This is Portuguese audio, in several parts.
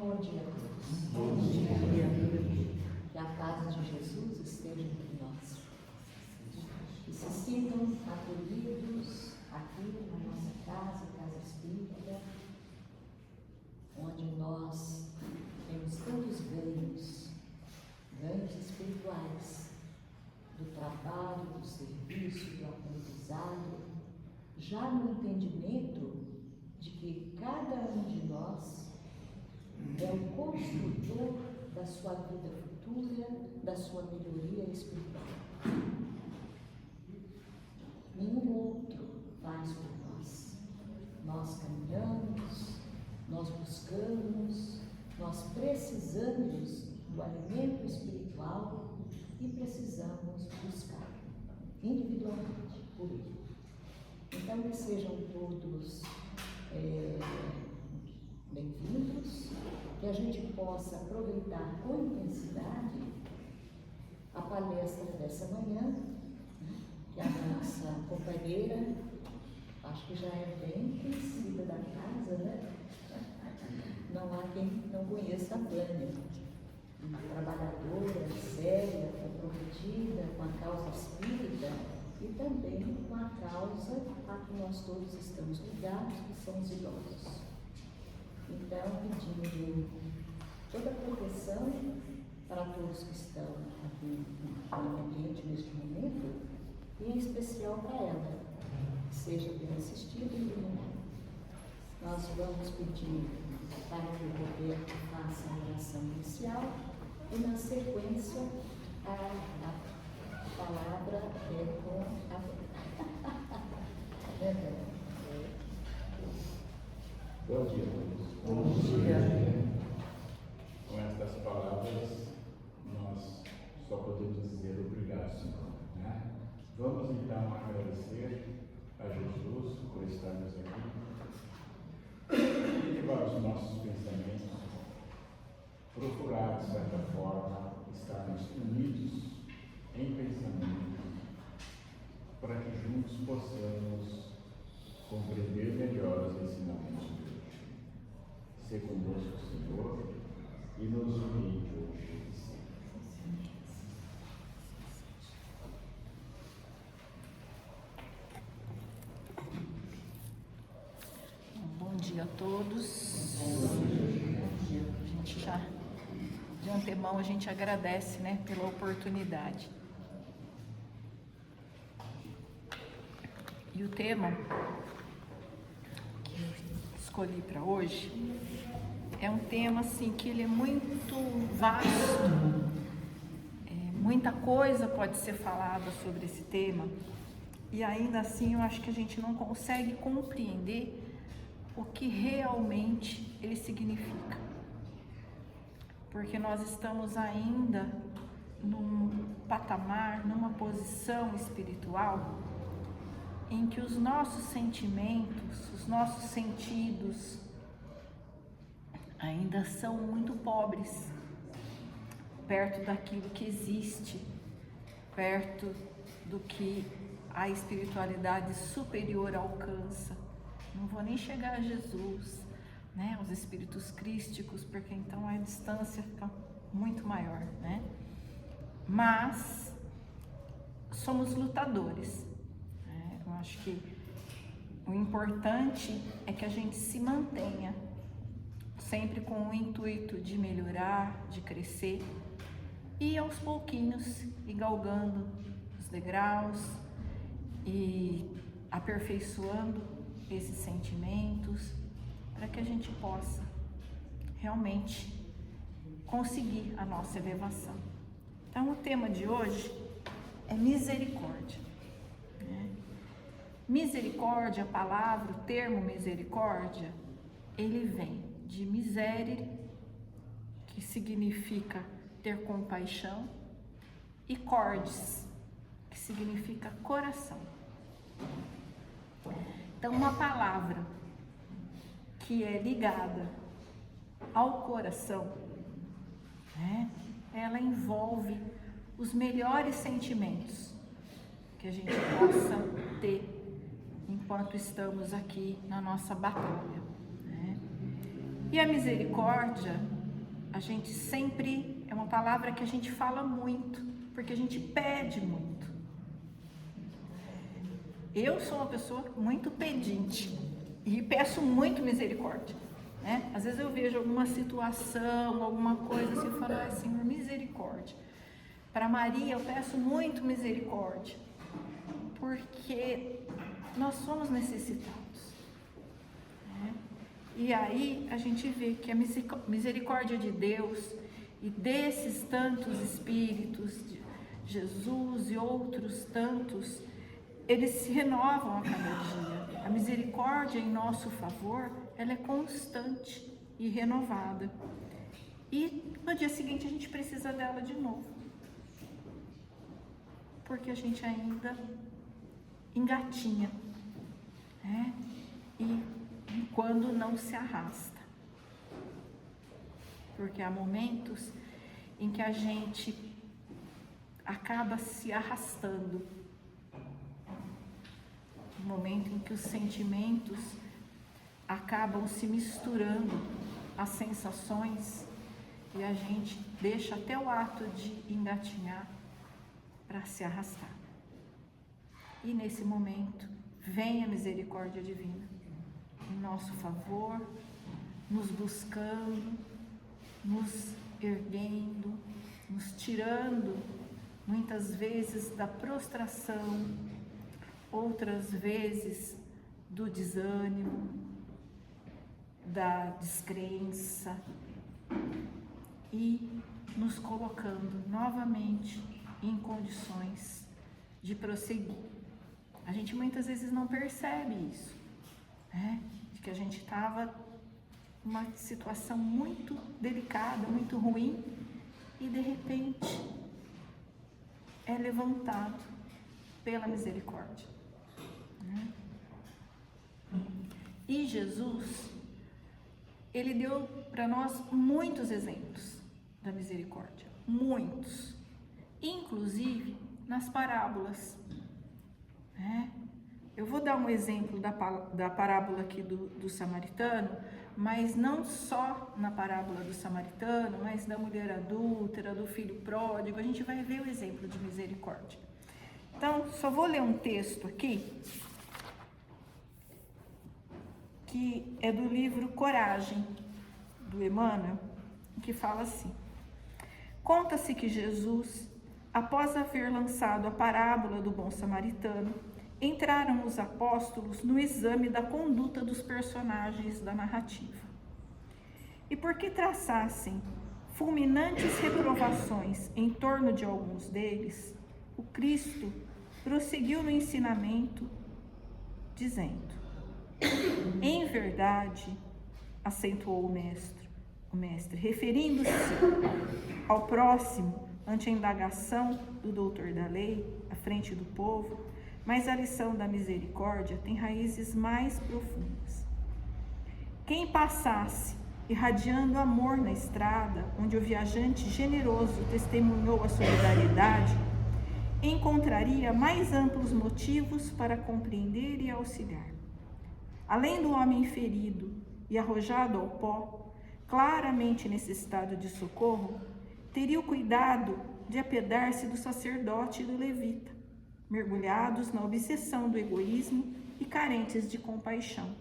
Bom dia a todos. Bom dia. Que a paz de Jesus esteja entre nós. Que se sintam acolhidos aqui na nossa casa, Casa Espírita, onde nós temos tantos ganhos espirituais, do trabalho, do serviço, do aprendizado, já no entendimento de que cada um de nós é o construtor da sua vida futura, da sua melhoria espiritual. Nenhum outro faz por nós. Nós caminhamos, nós buscamos, nós precisamos do alimento espiritual e precisamos buscar individualmente por ele. Então, que sejam todos bem-vindos, que a gente possa aproveitar com intensidade a palestra dessa manhã, que a nossa companheira, acho que já é bem conhecida da casa, né? Não há quem não conheça a Vânia, uma trabalhadora, séria, comprometida com a causa espírita e também com a causa a que nós todos estamos ligados, que são os idosos. Então, pedindo toda a proteção para todos que estão aqui no ambiente neste momento, e em especial para ela, que seja bem assistida e iluminada. Nós vamos pedir para que o Roberto faça a oração inicial e, na sequência, a palavra é com a Bom dia a todos. Bom dia. Com estas palavras, nós só podemos dizer obrigado, Senhor. Né? Vamos então agradecer a Jesus por estarmos aqui e levar os nossos pensamentos, procurar, de certa forma, estarmos unidos em pensamento, para que juntos possamos compreender melhor os ensinamentos de hoje. Ser conosco, Senhor, e nos unir hoje e sempre. Bom dia a todos. A gente já, de antemão, a gente agradece, né, pela oportunidade. E o tema que eu escolhi para hoje é um tema assim que ele é muito vasto. Muita coisa pode ser falada sobre esse tema e ainda assim eu acho que a gente não consegue compreender o que realmente ele significa, porque nós estamos ainda num patamar, numa posição espiritual em que os nossos sentimentos, os nossos sentidos ainda são muito pobres perto daquilo que existe, perto do que a espiritualidade superior alcança. Não vou nem chegar a Jesus, né, os espíritos crísticos, porque então a distância fica muito maior, né? Mas somos lutadores. Eu acho que o importante é que a gente se mantenha sempre com o intuito de melhorar, de crescer e aos pouquinhos ir galgando os degraus e aperfeiçoando esses sentimentos para que a gente possa realmente conseguir a nossa elevação. Então, o tema de hoje é misericórdia. Misericórdia, a palavra, o termo misericórdia, ele vem de miserere, que significa ter compaixão, e cordis, que significa coração. Então, uma palavra que é ligada ao coração, né, ela envolve os melhores sentimentos que a gente possa ter enquanto estamos aqui na nossa batalha, né? E a misericórdia, a gente sempre, é uma palavra que a gente fala muito, porque a gente pede muito. Eu sou uma pessoa muito pedinte e peço muito misericórdia, né? Às vezes eu vejo alguma situação, alguma coisa assim, eu falo, ai, Senhor, misericórdia. Para Maria eu peço muito misericórdia, porque nós somos necessitados, né? E aí a gente vê que a misericórdia de Deus e desses tantos espíritos, de Jesus e outros tantos, eles se renovam a cada dia. A misericórdia em nosso favor, ela é constante e renovada. E no dia seguinte a gente precisa dela de novo, porque a gente ainda engatinha, né? E quando não se arrasta, porque há momentos em que a gente acaba se arrastando, um momento em que os sentimentos acabam se misturando às sensações e a gente deixa até o ato de engatinhar para se arrastar. E nesse momento vem a misericórdia divina em nosso favor, nos buscando, nos erguendo, nos tirando muitas vezes da prostração, outras vezes do desânimo, da descrença e nos colocando novamente em condições de prosseguir. A gente muitas vezes não percebe isso, né? De que a gente estava numa situação muito delicada, muito ruim e de repente é levantado pela misericórdia, né? E Jesus, ele deu para nós muitos exemplos da misericórdia, muitos, inclusive nas parábolas, né? Eu vou dar um exemplo da parábola aqui do samaritano, mas não só na parábola do samaritano, mas da mulher adúltera, do filho pródigo, a gente vai ver o exemplo de misericórdia. Então, só vou ler um texto aqui, que é do livro Coragem, do Emmanuel, que fala assim: conta-se que Jesus, após haver lançado a parábola do bom samaritano, entraram os apóstolos no exame da conduta dos personagens da narrativa. E porque traçassem fulminantes reprovações em torno de alguns deles, o Cristo prosseguiu no ensinamento, dizendo: em verdade, acentuou o mestre, referindo-se ao próximo ante a indagação do doutor da lei, à frente do povo, mas a lição da misericórdia tem raízes mais profundas. Quem passasse irradiando amor na estrada, onde o viajante generoso testemunhou a solidariedade, encontraria mais amplos motivos para compreender e auxiliar. Além do homem ferido e arrojado ao pó, claramente necessitado de socorro, teria o cuidado de apiedar-se do sacerdote e do levita, mergulhados na obsessão do egoísmo e carentes de compaixão.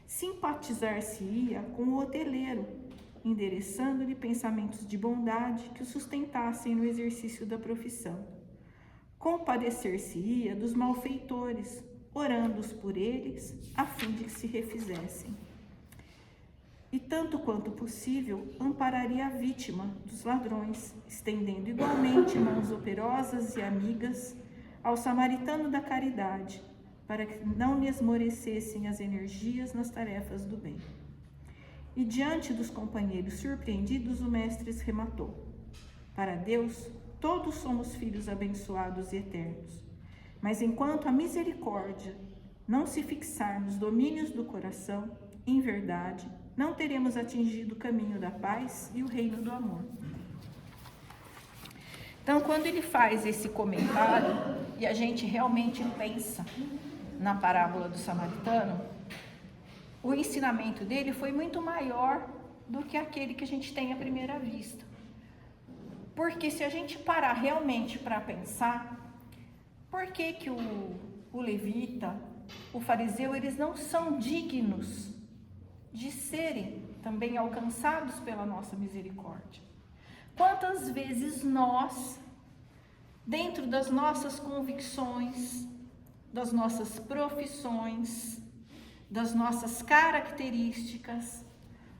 Simpatizar-se-ia com o hoteleiro, endereçando-lhe pensamentos de bondade que o sustentassem no exercício da profissão. Compadecer-se-ia dos malfeitores, orando-os por eles, a fim de que se refizessem. E tanto quanto possível, ampararia a vítima dos ladrões, estendendo igualmente mãos operosas e amigas ao samaritano da caridade, para que não lhe esmorecessem as energias nas tarefas do bem. E diante dos companheiros surpreendidos, o mestre rematou: para Deus, todos somos filhos abençoados e eternos, mas enquanto a misericórdia não se fixar nos domínios do coração, em verdade, não teremos atingido o caminho da paz e o reino do amor. Então, quando ele faz esse comentário, e a gente realmente pensa na parábola do samaritano, o ensinamento dele foi muito maior do que aquele que a gente tem à primeira vista. Porque se a gente parar realmente para pensar, por que que o levita, o fariseu, eles não são dignos de serem também alcançados pela nossa misericórdia? Quantas vezes nós, dentro das nossas convicções, das nossas profissões, das nossas características,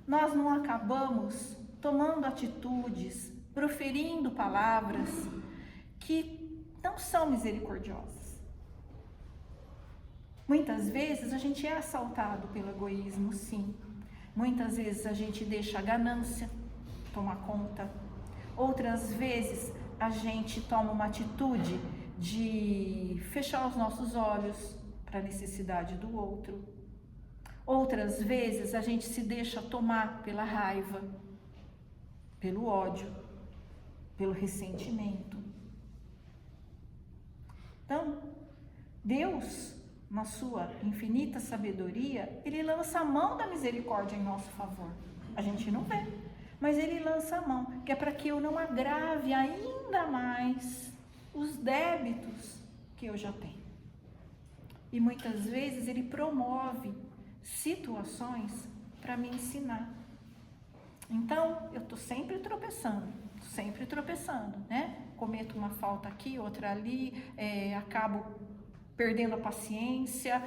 nós não acabamos tomando atitudes, proferindo palavras que não são misericordiosas? Muitas vezes a gente é assaltado pelo egoísmo, sim. Muitas vezes a gente deixa a ganância tomar conta. Outras vezes a gente toma uma atitude de fechar os nossos olhos para a necessidade do outro. Outras vezes a gente se deixa tomar pela raiva, pelo ódio, pelo ressentimento. Então, Deus, na sua infinita sabedoria, Ele lança a mão da misericórdia em nosso favor. A gente não vê, mas Ele lança a mão, que é para que eu não agrave ainda mais os débitos que eu já tenho. E muitas vezes Ele promove situações para me ensinar. Então, eu estou sempre tropeçando, né? Cometo uma falta aqui, outra ali, acabo perdendo a paciência,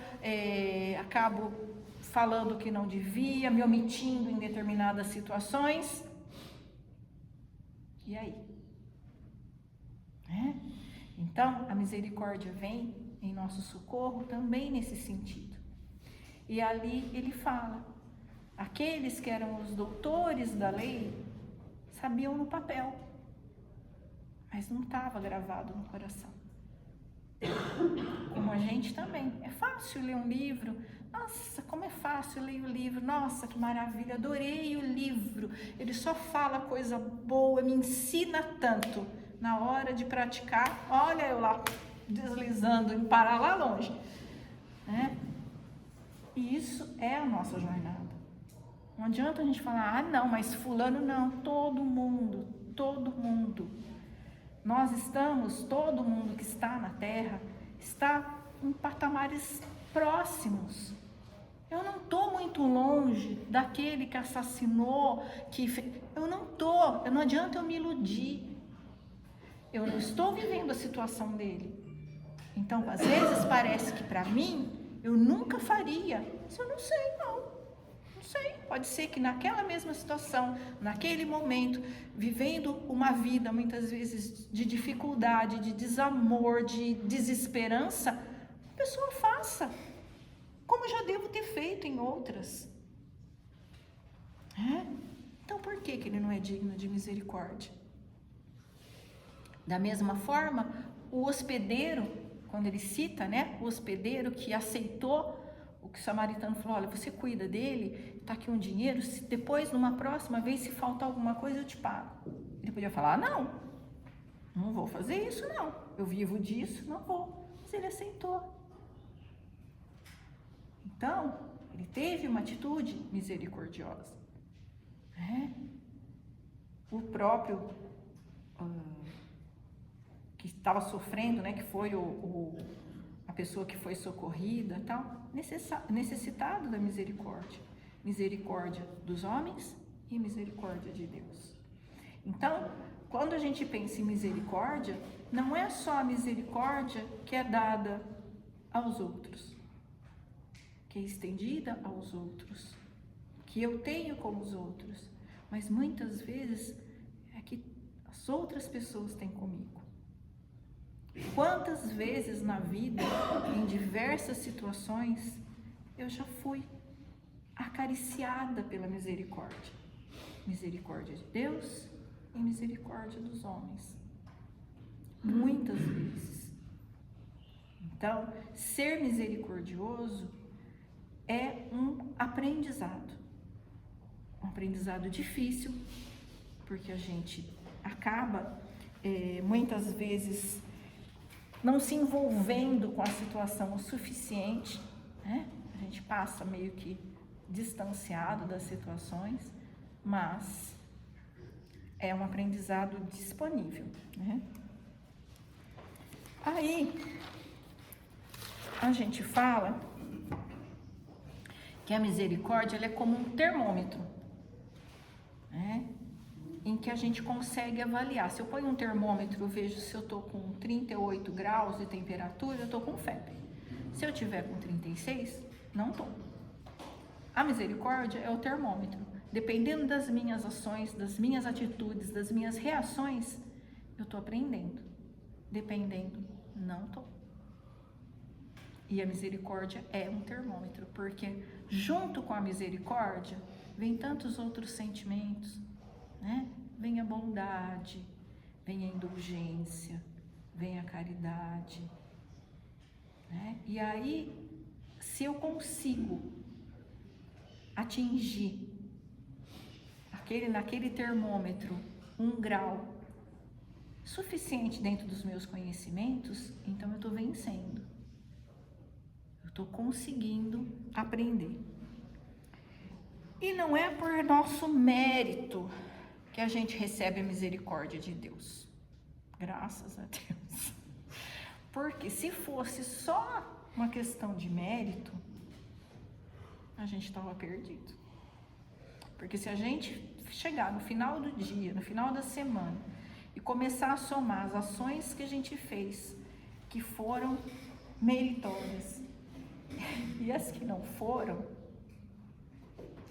acabo falando o que não devia, me omitindo em determinadas situações. E aí? Então, a misericórdia vem em nosso socorro também nesse sentido. E ali ele fala, aqueles que eram os doutores da lei sabiam no papel, mas não estava gravado no coração. Como a gente também. É fácil ler um livro. Nossa, como é fácil ler o livro. Nossa, que maravilha, adorei o livro. Ele só fala coisa boa, me ensina tanto. Na hora de praticar, olha eu lá, deslizando em parar lá longe. E isso é a nossa jornada. Não adianta a gente falar, não, mas fulano não. Todo mundo. Nós estamos, todo mundo que está na Terra, está em patamares próximos. Eu não estou muito longe daquele que assassinou, não adianta eu me iludir. Eu não estou vivendo a situação dele. Então, às vezes parece que para mim, eu nunca faria. Isso eu não sei, não. Não sei. Pode ser que naquela mesma situação, naquele momento, vivendo uma vida muitas vezes de dificuldade, de desamor, de desesperança, a pessoa faça, como já devo ter feito em outras. Então, por que ele não é digno de misericórdia? Da mesma forma, o hospedeiro, quando ele cita, o hospedeiro que aceitou o que o samaritano falou, olha, você cuida dele, está aqui um dinheiro, se depois, numa próxima vez, se faltar alguma coisa, eu te pago. Ele podia falar, não vou fazer isso, não. Eu vivo disso, não vou. Mas ele aceitou. Então, ele teve uma atitude misericordiosa. O próprio que estava sofrendo, que foi a pessoa que foi socorrida, tal, necessitado da misericórdia. Misericórdia dos homens e misericórdia de Deus. Então, quando a gente pensa em misericórdia, não é só a misericórdia que é dada aos outros, que é estendida aos outros, que eu tenho com os outros, mas muitas vezes é que as outras pessoas têm comigo. Quantas vezes na vida, em diversas situações, eu já fui acariciada pela misericórdia. Misericórdia de Deus e misericórdia dos homens. Muitas vezes. Então, ser misericordioso é um aprendizado. Um aprendizado difícil, porque a gente acaba, muitas vezes, não se envolvendo com a situação o suficiente, A gente passa meio que distanciado das situações, mas é um aprendizado disponível, né? Aí, a gente fala que a misericórdia ela é como um termômetro, né? Em que a gente consegue avaliar. Se eu ponho um termômetro, eu vejo se eu tô com 38 graus de temperatura, eu tô com febre. Se eu tiver com 36, não tô. A misericórdia é o termômetro. Dependendo das minhas ações, das minhas atitudes, das minhas reações, eu tô aprendendo. Dependendo, não tô. E a misericórdia é um termômetro, porque junto com a misericórdia vem tantos outros sentimentos, né? Vem a bondade, vem a indulgência, vem a caridade, né? E aí, se eu consigo atingir naquele termômetro 1 grau suficiente dentro dos meus conhecimentos, então eu estou vencendo. Eu estou conseguindo aprender. E não é por nosso mérito que a gente recebe a misericórdia de Deus. Graças a Deus. Porque se fosse só uma questão de mérito, a gente estava perdido. Porque se a gente chegar no final do dia, no final da semana, e começar a somar as ações que a gente fez, que foram meritórias, e as que não foram,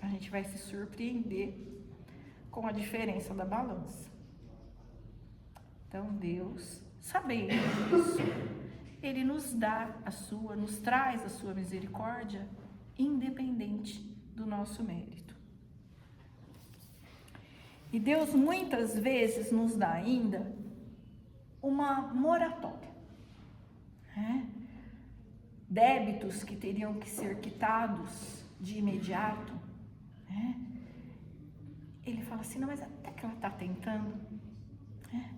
a gente vai se surpreender com a diferença da balança. Então Deus, sabendo disso, Ele nos traz a sua misericórdia, independente do nosso mérito. E Deus muitas vezes nos dá ainda uma moratória, né? Débitos que teriam que ser quitados de imediato, né? Ele fala assim, não, mas até que ela está tentando, né?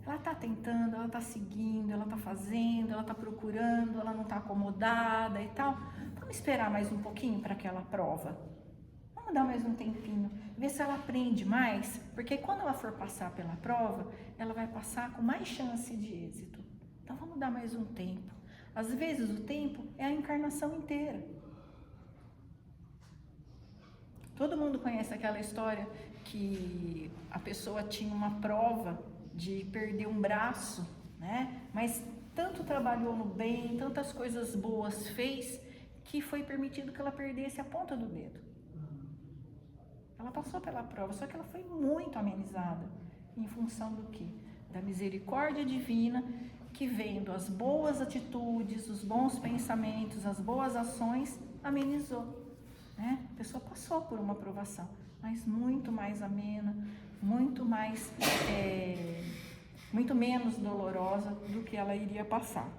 Ela está tentando, ela está seguindo, ela está fazendo, ela está procurando, ela não está acomodada e tal. Vamos esperar mais um pouquinho para aquela prova. Vamos dar mais um tempinho, ver se ela aprende mais, porque quando ela for passar pela prova, ela vai passar com mais chance de êxito. Então vamos dar mais um tempo. Às vezes o tempo é a encarnação inteira. Todo mundo conhece aquela história que a pessoa tinha uma prova de perder um braço, né? Mas tanto trabalhou no bem, tantas coisas boas fez, que foi permitido que ela perdesse a ponta do dedo. Ela passou pela prova, só que ela foi muito amenizada. Em função do quê? Da misericórdia divina, que vendo as boas atitudes, os bons pensamentos, as boas ações, amenizou, né? A pessoa passou por uma provação, mas muito mais amena, muito menos dolorosa do que ela iria passar.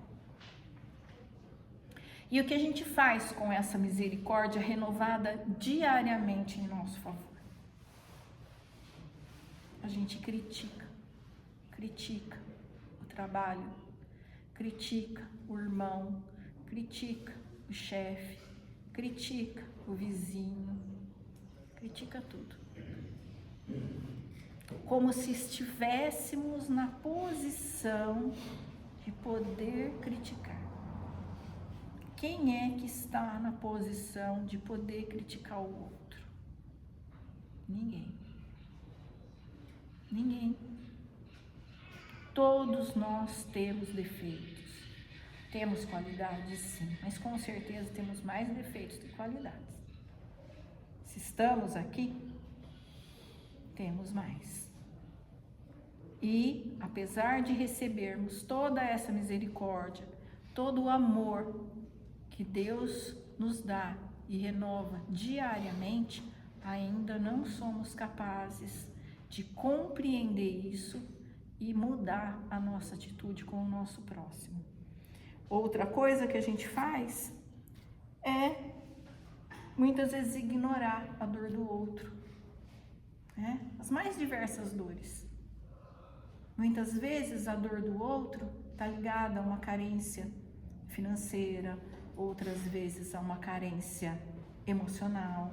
E o que a gente faz com essa misericórdia renovada diariamente em nosso favor? A gente critica o trabalho, critica o irmão, critica o chefe, critica o vizinho, critica tudo. Como se estivéssemos na posição de poder criticar. Quem é que está na posição de poder criticar o outro? Ninguém. Ninguém. Todos nós temos defeitos. Temos qualidades, sim, mas com certeza temos mais defeitos que qualidades. Se estamos aqui, temos mais. E, apesar de recebermos toda essa misericórdia, todo o amor que Deus nos dá e renova diariamente, ainda não somos capazes de compreender isso e mudar a nossa atitude com o nosso próximo. Outra coisa que a gente faz é, muitas vezes, ignorar a dor do outro, né? As mais diversas dores. Muitas vezes a dor do outro está ligada a uma carência financeira, outras vezes a uma carência emocional.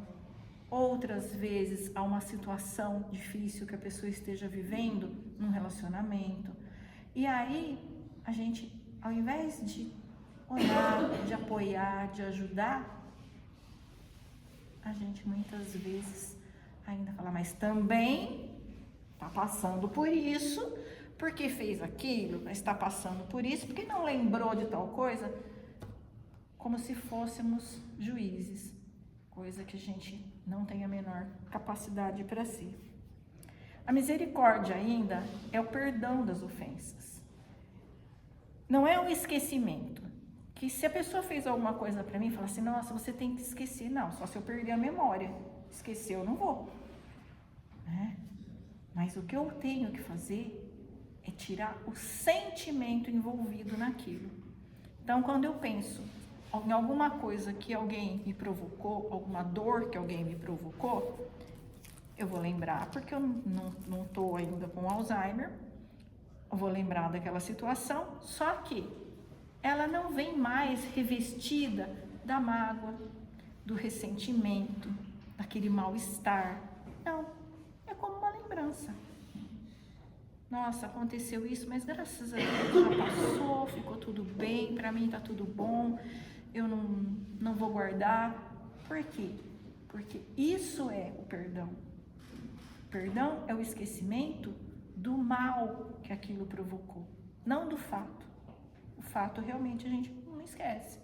Outras vezes há uma situação difícil que a pessoa esteja vivendo num relacionamento. E aí a gente, ao invés de olhar, de apoiar, de ajudar, a gente muitas vezes ainda fala, mas também está passando por isso, porque fez aquilo, mas está passando por isso, porque não lembrou de tal coisa, como se fôssemos juízes, coisa que a gente não tem a menor capacidade para si. A misericórdia ainda é o perdão das ofensas. Não é um esquecimento. Que se a pessoa fez alguma coisa para mim, fala assim, nossa, você tem que esquecer. Não, só se eu perder a memória. Esquecer eu não vou. Né? Mas o que eu tenho que fazer é tirar o sentimento envolvido naquilo. Então, quando eu penso em alguma coisa que alguém me provocou, alguma dor que alguém me provocou, eu vou lembrar, porque eu não estou ainda com Alzheimer, eu vou lembrar daquela situação, só que ela não vem mais revestida da mágoa, do ressentimento, daquele mal-estar. Não, é como uma lembrança. Nossa, aconteceu isso, mas graças a Deus já passou, ficou tudo bem, para mim tá tudo bom, eu não vou guardar. Por quê? Porque isso é o perdão. O perdão é o esquecimento do mal que aquilo provocou, não do fato. O fato realmente a gente não esquece,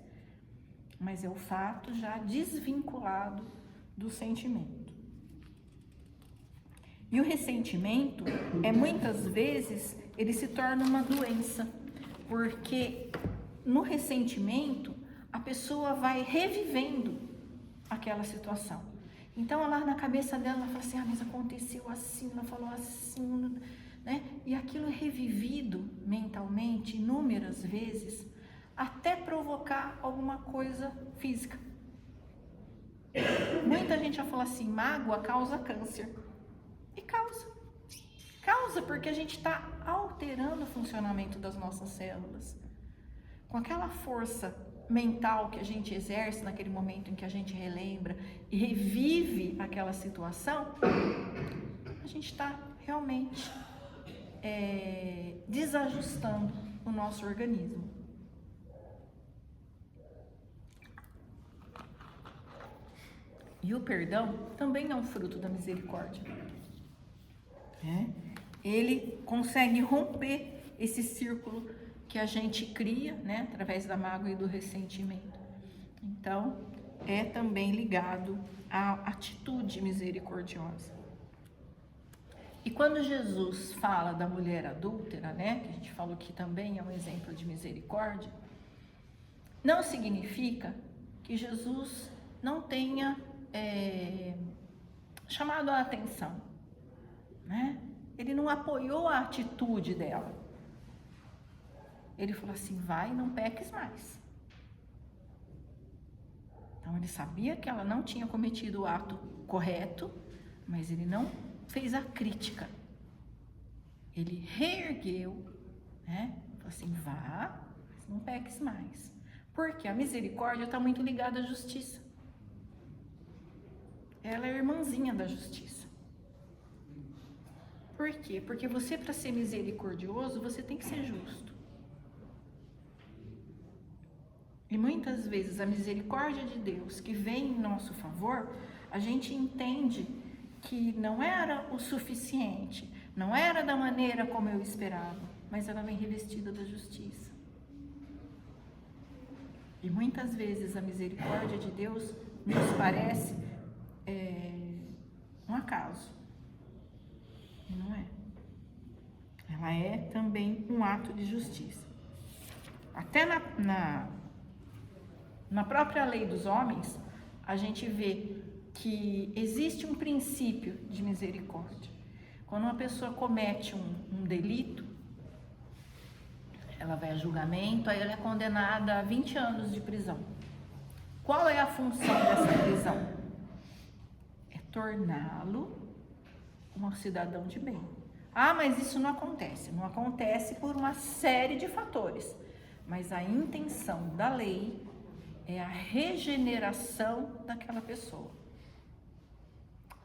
mas é o fato já desvinculado do sentimento. E o ressentimento muitas vezes, ele se torna uma doença, porque no ressentimento a pessoa vai revivendo aquela situação. Então ela na cabeça dela ela fala assim, mas aconteceu assim, ela falou assim, né? E aquilo é revivido mentalmente inúmeras vezes, até provocar alguma coisa física. Muita gente já fala assim, mágoa causa câncer. E causa porque a gente está alterando o funcionamento das nossas células. Com aquela força mental que a gente exerce naquele momento em que a gente relembra e revive aquela situação, a gente está realmente desajustando o nosso organismo. E o perdão também é um fruto da misericórdia. Ele consegue romper esse círculo que a gente cria, né, através da mágoa e do ressentimento. Então, é também ligado à atitude misericordiosa. E quando Jesus fala da mulher adúltera, né, que a gente falou que também é um exemplo de misericórdia, não significa que Jesus não tenha chamado a atenção, né? Ele não apoiou a atitude dela. Ele falou assim, vai, não peques mais. Então ele sabia que ela não tinha cometido o ato correto, mas ele não fez a crítica. Ele reergueu, né? Falou assim, vá, mas não peques mais. Porque a misericórdia está muito ligada à justiça. Ela é irmãzinha da justiça. Por quê? Porque você, para ser misericordioso, você tem que ser justo. E muitas vezes a misericórdia de Deus que vem em nosso favor, a gente entende que não era o suficiente, não era da maneira como eu esperava, mas ela vem revestida da justiça. E muitas vezes a misericórdia de Deus nos parece um acaso. E não é. Ela é também um ato de justiça. Até na própria lei dos homens, a gente vê que existe um princípio de misericórdia. Quando uma pessoa comete um delito, ela vai a julgamento, aí ela é condenada a 20 anos de prisão. Qual é a função dessa prisão? É torná-lo um cidadão de bem. Ah, mas isso não acontece. Não acontece por uma série de fatores. Mas a intenção da lei é a regeneração daquela pessoa.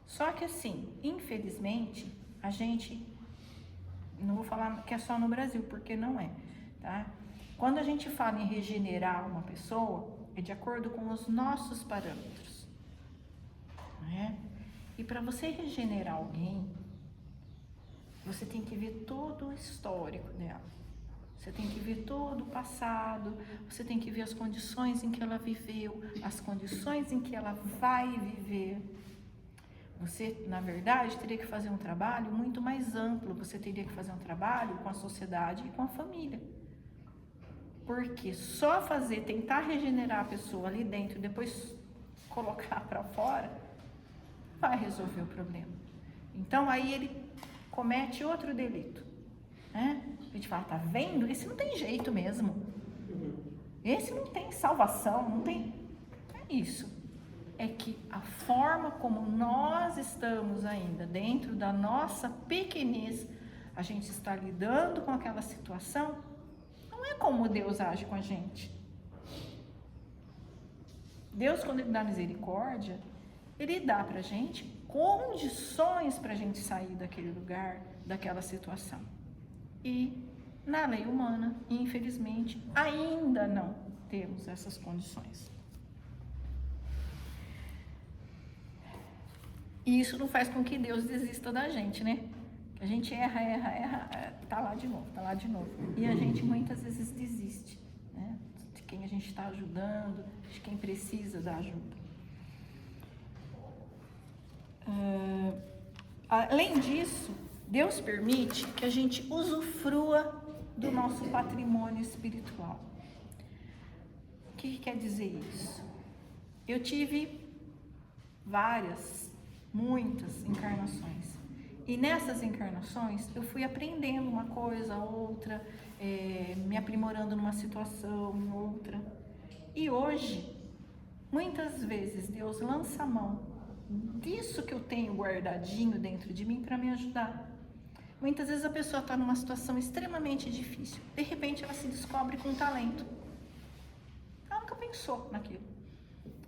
Só que assim, infelizmente, a gente, não vou falar que é só no Brasil, porque não é, tá? Quando a gente fala em regenerar uma pessoa, é de acordo com os nossos parâmetros, né? E para você regenerar alguém, você tem que ver todo o histórico dela. Você tem que ver todo o passado, você tem que ver as condições em que ela viveu, as condições em que ela vai viver. Você, na verdade, teria que fazer um trabalho muito mais amplo. Você teria que fazer um trabalho com a sociedade e com a família. Porque só tentar regenerar a pessoa ali dentro e depois colocar para fora, vai resolver o problema. Então, aí ele comete outro delito, né? A gente fala, tá vendo? Esse não tem jeito mesmo. Esse não tem salvação, não tem... É isso. É que a forma como nós estamos ainda dentro da nossa pequenez, a gente está lidando com aquela situação, não é como Deus age com a gente. Deus, quando Ele dá misericórdia, Ele dá pra gente condições pra gente sair daquele lugar, daquela situação. E na lei humana, infelizmente, ainda não temos essas condições. E isso não faz com que Deus desista da gente, né? A gente erra, tá lá de novo. E a gente muitas vezes desiste, né? De quem a gente está ajudando, de quem precisa da ajuda. Além disso, Deus permite que a gente usufrua do nosso patrimônio espiritual. O que quer dizer isso? Eu tive muitas encarnações. E nessas encarnações, eu fui aprendendo uma coisa, outra, me aprimorando numa situação, em outra. E hoje, muitas vezes, Deus lança a mão disso que eu tenho guardadinho dentro de mim para me ajudar. Muitas vezes a pessoa está numa situação extremamente difícil. De repente, ela se descobre com um talento. Ela nunca pensou naquilo.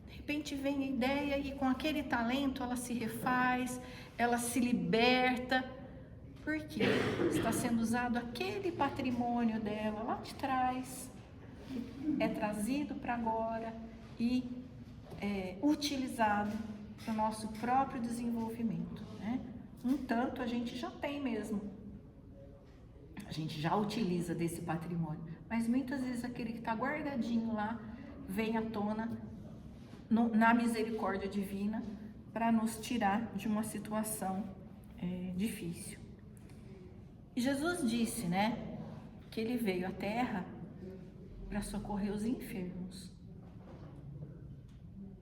De repente vem a ideia e com aquele talento ela se refaz, ela se liberta, porque está sendo usado aquele patrimônio dela lá de trás, é trazido para agora e utilizado para o nosso próprio desenvolvimento, né? Um tanto a gente já tem mesmo, a gente já utiliza desse patrimônio, mas muitas vezes aquele que está guardadinho lá vem à tona na misericórdia divina para nos tirar de uma situação difícil. E Jesus disse, né, que Ele veio à Terra para socorrer os enfermos.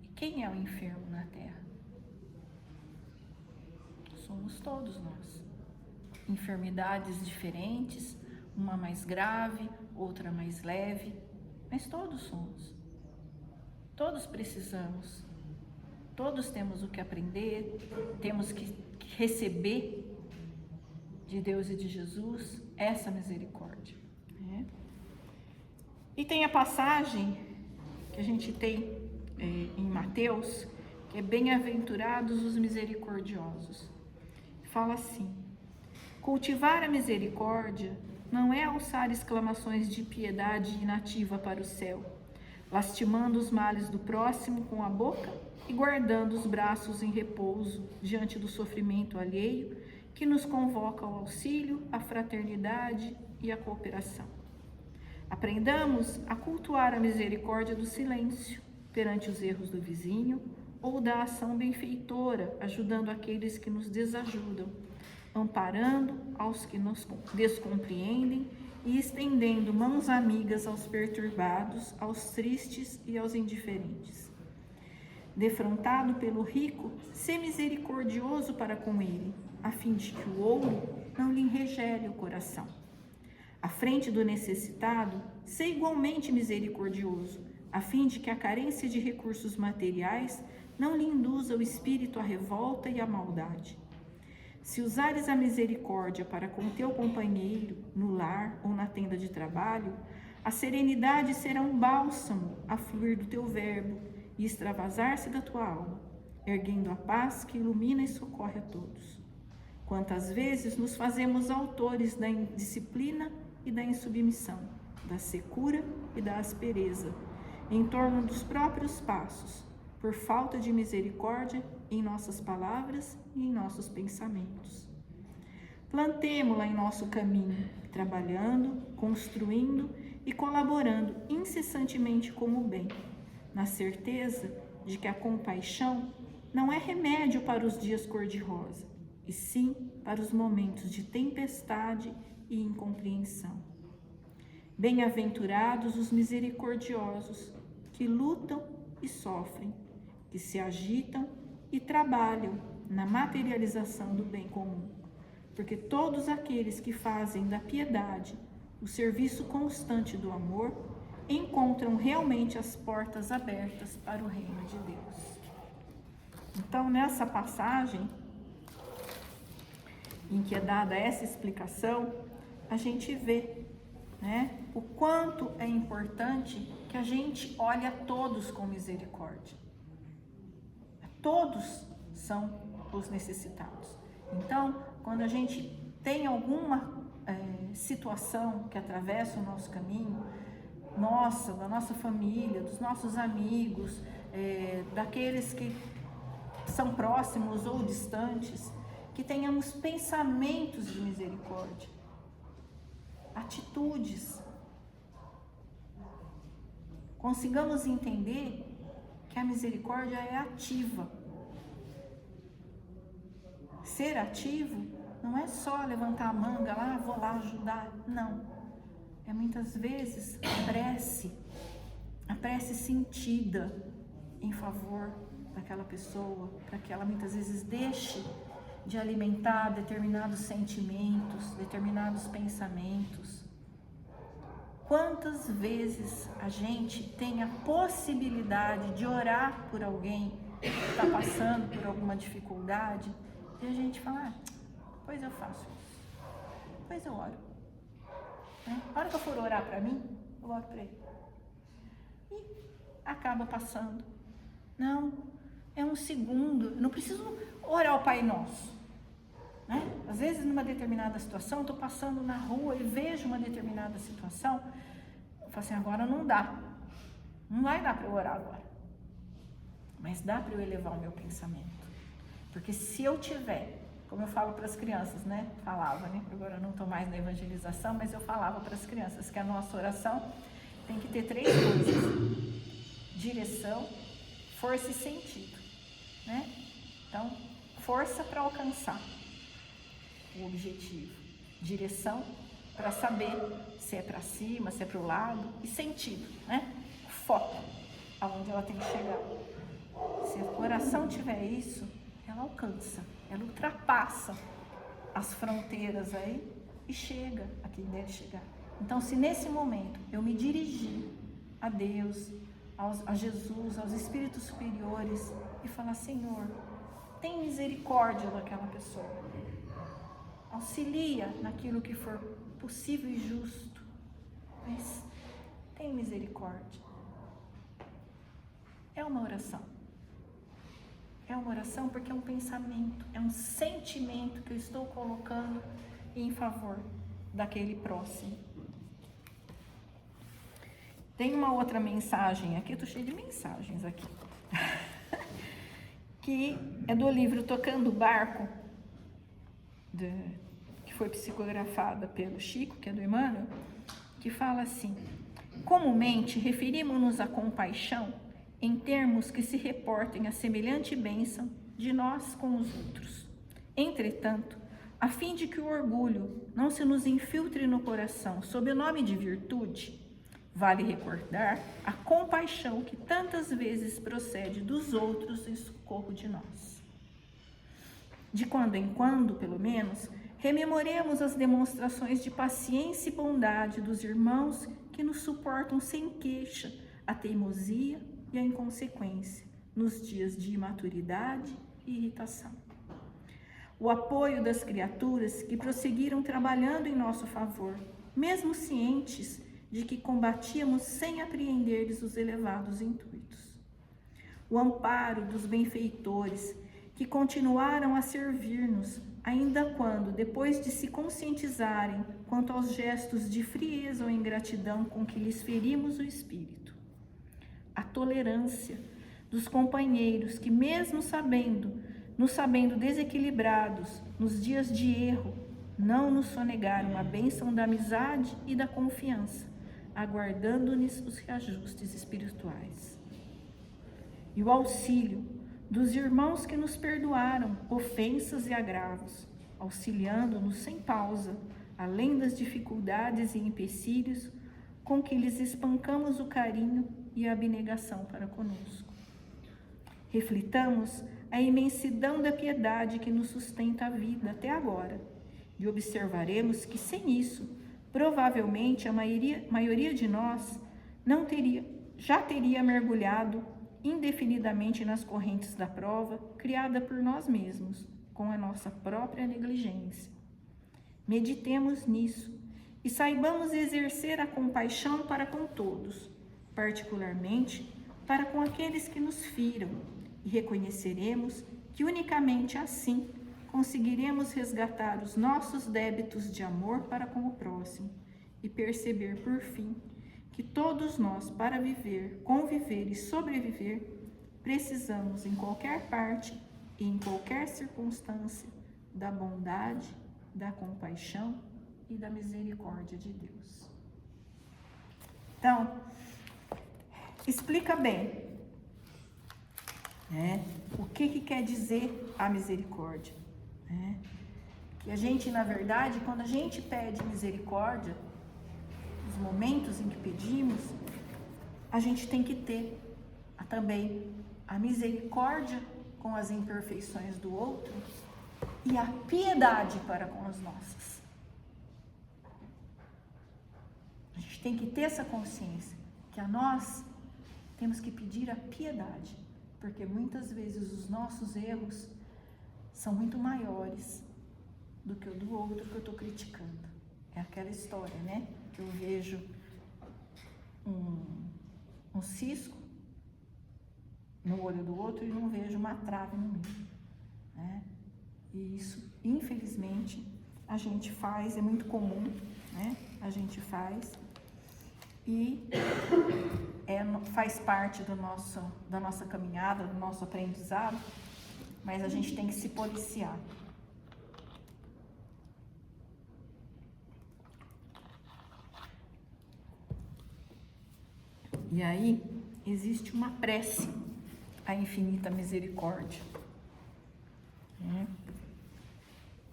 E quem é o enfermo na Terra? Somos todos nós. Enfermidades diferentes, uma mais grave, outra mais leve, mas todos somos. Todos precisamos. Todos temos o que aprender, temos que receber de Deus e de Jesus essa misericórdia, né? E tem a passagem que a gente tem em Mateus, que é bem-aventurados os misericordiosos. Fala assim: cultivar a misericórdia não é alçar exclamações de piedade inativa para o céu, lastimando os males do próximo com a boca e guardando os braços em repouso diante do sofrimento alheio que nos convoca ao auxílio, à fraternidade e à cooperação. Aprendamos a cultuar a misericórdia do silêncio perante os erros do vizinho ou da ação benfeitora, ajudando aqueles que nos desajudam, amparando aos que nos descompreendem e estendendo mãos amigas aos perturbados, aos tristes e aos indiferentes. Defrontado pelo rico, sê misericordioso para com ele, a fim de que o ouro não lhe enregele o coração. À frente do necessitado, sê igualmente misericordioso, a fim de que a carência de recursos materiais não lhe induza o espírito à revolta e à maldade. Se usares a misericórdia para com teu companheiro, no lar ou na tenda de trabalho, A serenidade será um bálsamo a fluir do teu verbo e extravasar-se da tua alma, erguendo a paz que ilumina e socorre a todos. Quantas vezes nos fazemos autores da indisciplina e da insubmissão, da secura e da aspereza, em torno dos próprios passos, por falta de misericórdia em nossas palavras e em nossos pensamentos. Plantemo-la em nosso caminho, trabalhando, construindo e colaborando incessantemente com o bem, na certeza de que a compaixão não é remédio para os dias cor-de-rosa, e sim para os momentos de tempestade e incompreensão. Bem-aventurados os misericordiosos, que lutam e sofrem, que se agitam e trabalham na materialização do bem comum, porque todos aqueles que fazem da piedade o serviço constante do amor encontram realmente as portas abertas para o reino de Deus. Então, nessa passagem em que é dada essa explicação, a gente vê, né, o quanto é importante que a gente olhe a todos com misericórdia. Todos são os necessitados. Então, quando a gente tem alguma situação que atravessa o nosso caminho, da nossa família, dos nossos amigos, daqueles que são próximos ou distantes, que tenhamos pensamentos de misericórdia, atitudes, consigamos entender que a misericórdia é ativa. Ser ativo não é só levantar a manga lá, vou lá ajudar, não. É muitas vezes a prece sentida em favor daquela pessoa, para que ela muitas vezes deixe de alimentar determinados sentimentos, determinados pensamentos. Quantas vezes a gente tem a possibilidade de orar por alguém que está passando por alguma dificuldade e a gente fala, pois eu faço isso, pois eu oro. A hora que eu for orar para mim, eu oro para ele. E acaba passando. Não, é um segundo, eu não preciso orar o Pai Nosso. Às vezes, numa determinada situação, estou passando na rua e vejo uma determinada situação, eu falo assim, agora não dá. Não vai dar para eu orar agora. Mas dá para eu elevar o meu pensamento. Porque se eu tiver, como eu falo para as crianças, falava, agora eu não estou mais na evangelização, mas eu falava para as crianças que a nossa oração tem que ter 3 coisas: direção, força e sentido, Então, força para alcançar o objetivo, direção para saber se é para cima, se é para o lado, e sentido, foco, aonde ela tem que chegar. Se a oração tiver isso, ela alcança, ela ultrapassa as fronteiras aí e chega a quem deve chegar. Então, se nesse momento eu me dirigir a Deus, a Jesus, aos espíritos superiores e falar, Senhor, tem misericórdia daquela pessoa, auxilia naquilo que for possível e justo, mas tem misericórdia. É uma oração. É uma oração porque é um pensamento, é um sentimento que eu estou colocando em favor daquele próximo. Tem uma outra mensagem aqui, eu estou cheia de mensagens aqui, que é do livro Tocando o Barco, que foi psicografada pelo Chico, que é do Emmanuel, que fala assim: comumente referimos-nos à compaixão em termos que se reportem a semelhante bênção de nós com os outros. Entretanto, a fim de que o orgulho não se nos infiltre no coração sob o nome de virtude, vale recordar a compaixão que tantas vezes procede dos outros em socorro de nós. De quando em quando, pelo menos, rememoremos as demonstrações de paciência e bondade dos irmãos que nos suportam sem queixa a teimosia e a inconsequência nos dias de imaturidade e irritação. O apoio das criaturas que prosseguiram trabalhando em nosso favor, mesmo cientes de que combatíamos sem apreender-lhes os elevados intuitos. O amparo dos benfeitores que continuaram a servir-nos, ainda quando, depois de se conscientizarem quanto aos gestos de frieza ou ingratidão com que lhes ferimos o espírito. A tolerância dos companheiros que, mesmo nos sabendo desequilibrados nos dias de erro, não nos sonegaram a bênção da amizade e da confiança, aguardando-nos os reajustes espirituais. E o auxílio dos irmãos que nos perdoaram ofensas e agravos, auxiliando-nos sem pausa, além das dificuldades e empecilhos com que lhes espancamos o carinho e a abnegação para conosco. Reflitamos a imensidão da piedade que nos sustenta a vida até agora, e observaremos que sem isso, provavelmente a maioria de nós já teria mergulhado indefinidamente nas correntes da prova criada por nós mesmos, com a nossa própria negligência. Meditemos nisso e saibamos exercer a compaixão para com todos, particularmente para com aqueles que nos firam, e reconheceremos que unicamente assim conseguiremos resgatar os nossos débitos de amor para com o próximo e perceber, por fim, que todos nós, para viver, conviver e sobreviver, precisamos, em qualquer parte e em qualquer circunstância, da bondade, da compaixão e da misericórdia de Deus. Então, explica bem, o que quer dizer a misericórdia. Que a gente, na verdade, quando a gente pede misericórdia, nos momentos em que pedimos, a gente tem que ter também a misericórdia com as imperfeições do outro e a piedade para com as nossas. A gente tem que ter essa consciência que a nós temos que pedir a piedade, porque muitas vezes os nossos erros são muito maiores do que o do outro que eu estou criticando. É aquela história, né? Que eu vejo um cisco no olho do outro e não vejo uma trave no meu, né? E isso, infelizmente, a gente faz, é muito comum, né? A gente faz e faz parte da nossa caminhada, do nosso aprendizado, mas a gente tem que se policiar. E aí, existe uma prece à infinita misericórdia.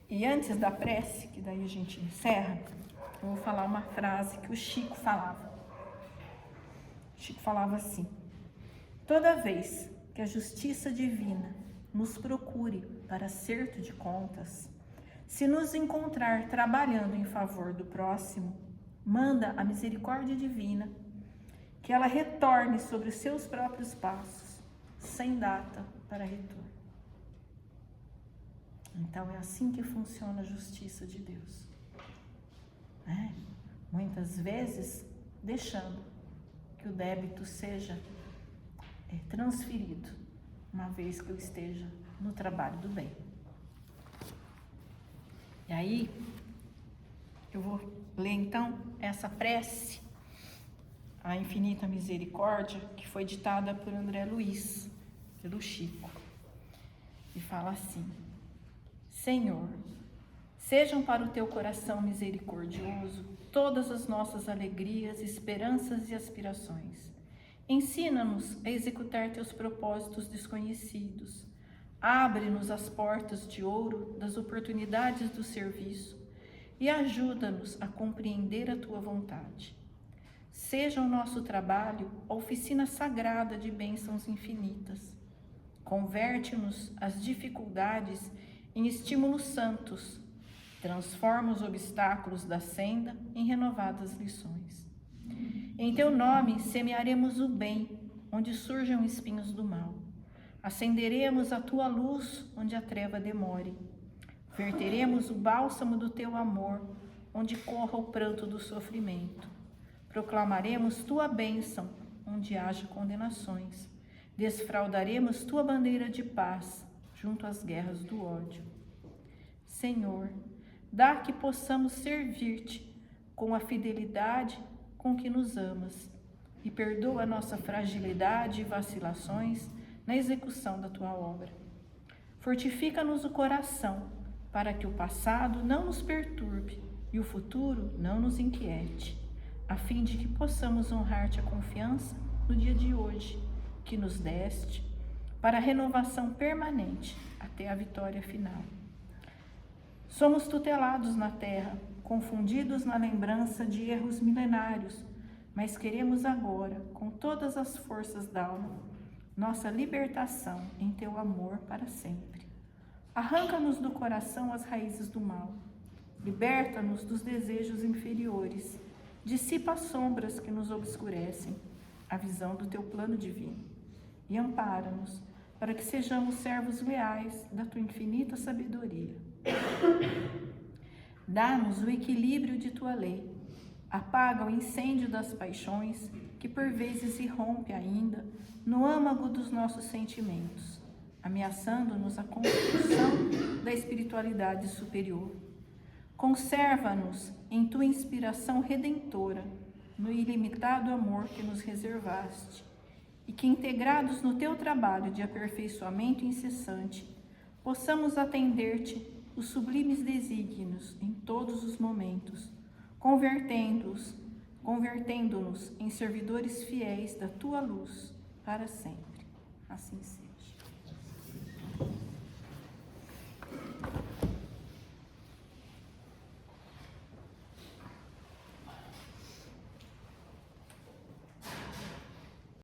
E antes da prece, que daí a gente encerra, eu vou falar uma frase que o Chico falava. O Chico falava assim: toda vez que a justiça divina nos procure para acerto de contas, se nos encontrar trabalhando em favor do próximo, manda a misericórdia divina que ela retorne sobre os seus próprios passos, sem data para retorno. Então é assim que funciona a justiça de Deus. Muitas vezes deixando que o débito seja transferido, uma vez que eu esteja no trabalho do bem. E aí, eu vou ler então essa prece, a infinita misericórdia, que foi ditada por André Luiz, pelo Chico. E fala assim: Senhor, sejam para o teu coração misericordioso todas as nossas alegrias, esperanças e aspirações. Ensina-nos a executar teus propósitos desconhecidos. Abre-nos as portas de ouro das oportunidades do serviço e ajuda-nos a compreender a tua vontade. Seja o nosso trabalho a oficina sagrada de bênçãos infinitas. Converte-nos as dificuldades em estímulos santos. Transforma os obstáculos da senda em renovadas lições. Em teu nome semearemos o bem, onde surjam espinhos do mal. Acenderemos a tua luz, onde a treva demore. Verteremos o bálsamo do teu amor, onde corra o pranto do sofrimento. Proclamaremos tua bênção onde haja condenações. Desfraldaremos tua bandeira de paz junto às guerras do ódio. Senhor, dá que possamos servir-te com a fidelidade com que nos amas e perdoa a nossa fragilidade e vacilações na execução da tua obra. Fortifica-nos o coração para que o passado não nos perturbe e o futuro não nos inquiete, a fim de que possamos honrar-te a confiança no dia de hoje, que nos deste, para a renovação permanente até a vitória final. Somos tutelados na terra, confundidos na lembrança de erros milenários, mas queremos agora, com todas as forças da alma, nossa libertação em teu amor para sempre. Arranca-nos do coração as raízes do mal, liberta-nos dos desejos inferiores, dissipa as sombras que nos obscurecem, a visão do teu plano divino, e ampara-nos para que sejamos servos leais da tua infinita sabedoria. Dá-nos o equilíbrio de tua lei, apaga o incêndio das paixões que por vezes irrompe ainda no âmago dos nossos sentimentos, ameaçando-nos a construção da espiritualidade superior. Conserva-nos em tua inspiração redentora, no ilimitado amor que nos reservaste, e que, integrados no teu trabalho de aperfeiçoamento incessante, possamos atender-te os sublimes desígnios em todos os momentos, convertendo-nos em servidores fiéis da tua luz para sempre. Assim seja.